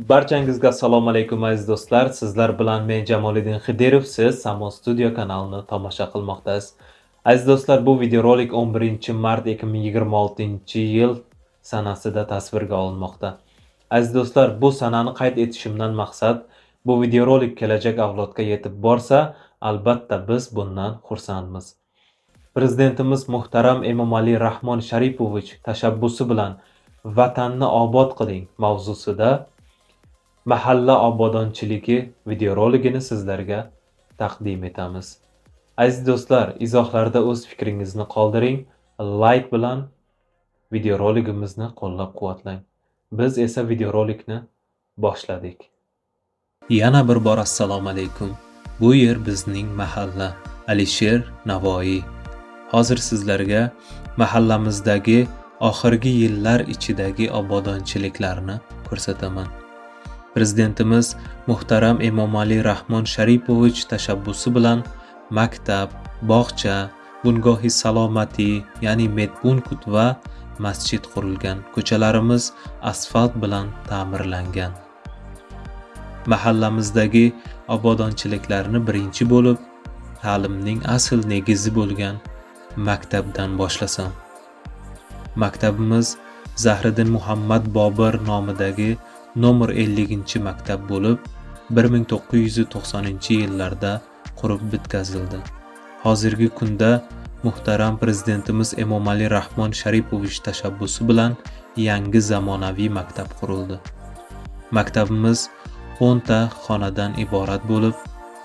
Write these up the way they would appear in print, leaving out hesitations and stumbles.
Barchangizga assalomu alaykum aziz do'stlar. Sizlar bilan men Jamoliddin Xidirov, siz Samo Studio kanalini tomosha qilmoqdasiz. Aziz do'stlar, bu videorolik 11-mart 2026-yil sanasida tasvirga olinmoqda. Aziz do'stlar, bu sanani qayd etishimdan maqsad bu videorolik kelajak avlodga yetib borsa, albatta biz bundan xursandmiz. Prezidentimiz muhtaram Emomali Rahmon Sharipovich tashabbusi bilan Vatanni obod qiling mavzusida mahalla obodonchiligi videoroligini sizlarga taqdim etamiz. Aziz do'stlar, izohlarda o'z fikringizni qoldiring, like bilan videoroligimizni qo'llab-quvvatlang. Biz esa videorolikni boshladik. Yana bir bor assalomu alaykum. Bu yer bizning mahalla, Alisher Navoiy. Hozir sizlarga mahallamizdagi oxirgi yillar ichidagi obodonchiliklarni ko'rsataman. Prezidentimiz muhtaram Emomali Rahmon Sharipovich tashabbusi bilan maktab, bog'cha, bungohi salomati, ya'ni medbunkut va masjid qurilgan. Ko'chalarimiz asfalt bilan ta'mirlangan. Mahallamizdagi obodonchiliklarni birinchi bo'lib, ta'limning asl negizi bo'lgan maktabdan boshlasam. Maktabimiz Zahriddin Muhammad Bobur nomidagi nomer 50-maktab bo'lib, 1990-yillarda qurib bitkazildi. Hozirgi kunda muhtaram prezidentimiz Emomali Rahmon Sharipovich tashabbusi bilan yangi zamonaviy maktab qurildi. Maktabimiz 10 ta xonadan iborat bo'lib,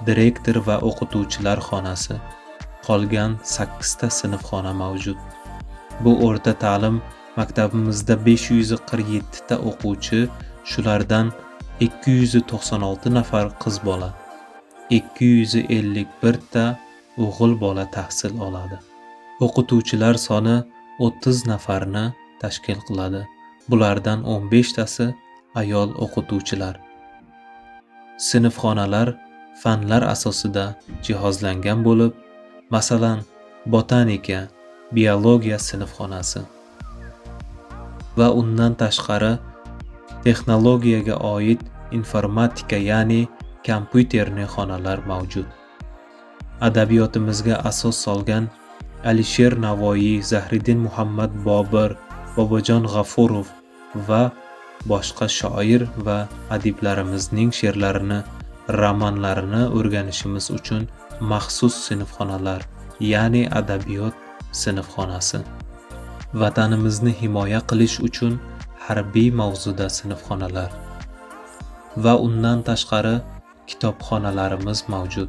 direktor va o'qituvchilar xonasi, qolgan 8 ta sinfxona mavjud. Bu o'rta ta'lim maktabimizda 547 ta o'quvchi, shulardan 296 nafar qiz bola, 251 ta o'g'il bola tahsil oladi. O'qituvchilar soni 30 nafarni tashkil qiladi. Bulardan 15 tasi ayol o'qituvchilar. Sinfxonalar fanlar asosida jihozlangan bo'lib, masalan, botanika, biologiya sinfxonasi va undan tashqari texnologiyaga oid informatika, ya'ni kompyuterli xonalar mavjud. Adabiyotimizga asos solgan Alisher Navoiy, Zahriddin Muhammad Bobur, Bobojon G'afurov va boshqa shoir va adiblarimizning she'rlarini, romanlarini o'rganishimiz uchun maxsus sinfxonalar, ya'ni adabiyot sinfxonasi. Vatanimizni himoya qilish uchun harbiy mavzuda sinfxonalar va undan tashqari kitobxonalarimiz mavjud.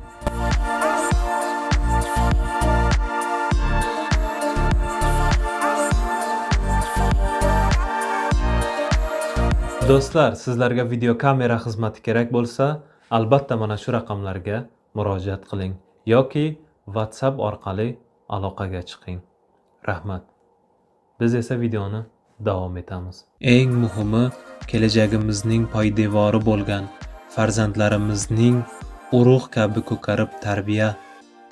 Do'stlar, sizlarga video kamera xizmati kerak bo'lsa, albatta mana shu raqamlarga murojaat qiling yoki WhatsApp orqali aloqaga chiqing. Rahmat. Biz esa videoni davom etamiz. Eng muhimi, kelajagimizning poydevori bo'lgan farzandlarimizning urug' kabi ko'karib tarbiya,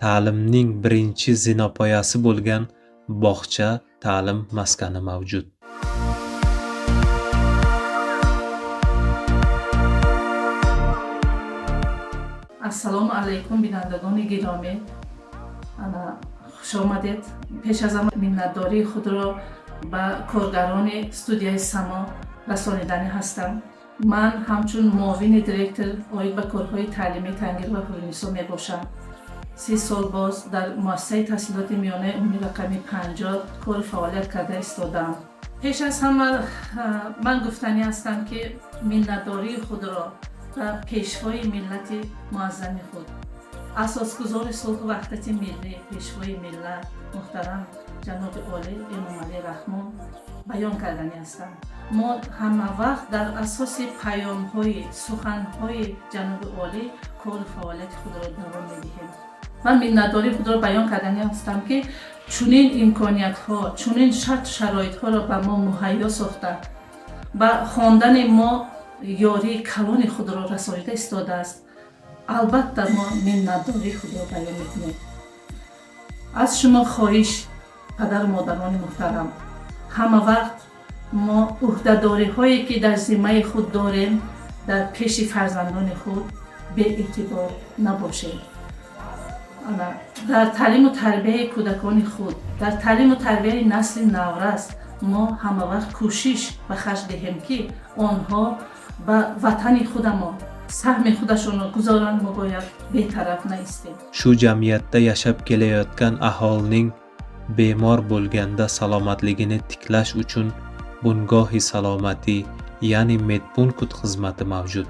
ta'limning birinchi zinapoyasi bo'lgan bog'cha ta'lim maskani mavjud. Assalomu alaykum binandagoni giromi. Xush omaded. Pesh az hamه minnatdori khudro ба коргарони студияи Само расонидани ҳастам. Ман ҳамчун муовини директор оид ба корҳои таълими Тангир ва Ҳурунисо мебошам. 30 сол боз дар муассисаи таҳсилоти миёнаи умумии рақами 50 кори фаъолият карда истодам. пеш аз ҳама ман гуфтанӣ ҳастам ки миннатдории худро ва пешвои миллати муаззами худ, асосгузори сулҳу ваҳдати миллӣ, пешвои миллат муҳтарам ҷаноби Оли Эмомали Раҳмон баён кардани ҳастам. мо ҳама вақт дар асоси паёмҳои, суханҳои ҷаноби Оли кори фаъолияти худро давом медиҳем. ман миннатдории худро баён кардани ҳастам ки чунин имкониятҳо, чунин шарту шароитҳоро ба мо муҳайё сохта, ба хондани мо ёрии калони худро расонида истодааст. албатта мо миннатдории худро баён мекунем. аз шумо хоҳиш, падару модарони муҳтарам, ҳама вақт мо уҳдадориҳое ки дар зиммаи худ дорем дар пеши фарзандони худ беэътибор набошем. дар таълиму тарбияи кӯдакони худ, дар таълиму тарбияи насли наврас мо ҳамавақт кӯшиш ба харҷ диҳем, ки онҳо ба ватани худамон саҳми худашонро гузоранд, мо бояд бетараф наистем. Shu jamiyatda yashab kelayotgan aholining bemor bo'lganda salomatligini tiklash uchun Bungohi salomati, ya'ni Medpunkt xizmati mavjud.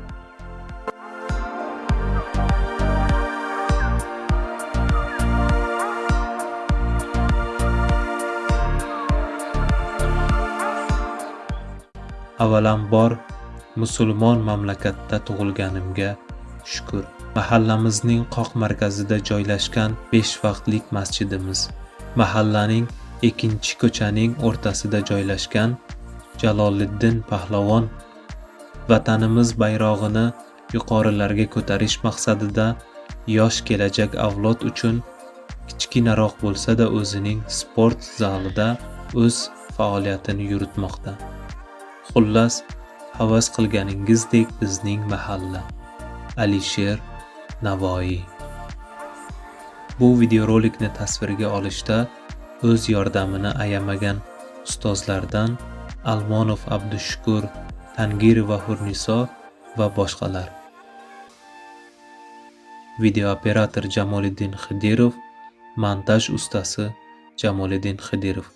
Avvalambor musulmon mamlakatda tug'ilganimga shukr. Mahallamizning qoq markazida joylashgan 5 vaqtlik masjidimiz, mahallaning ikkinchi ko'chaning o'rtasida joylashgan Jaloliddin Pahlavon vatanimiz bayrog'ini yuqorilarga ko'tarish maqsadida yosh kelajak avlod uchun kichkinaroq bo'lsa-da o'zining sport zalida o'z faoliyatini yuritmoqda. Xullas, havas qilganingizdek bizning mahalla. Alisher Navoiy. Bu videorolikni tasvirga olishda o'z yordamini ayamagan ustozlardan Almonov Abdushukur, Tangirova Hurniso va boshqalar. Video operator Jamoliddin Xidirov, montaj ustasi Jamoliddin Xidirov.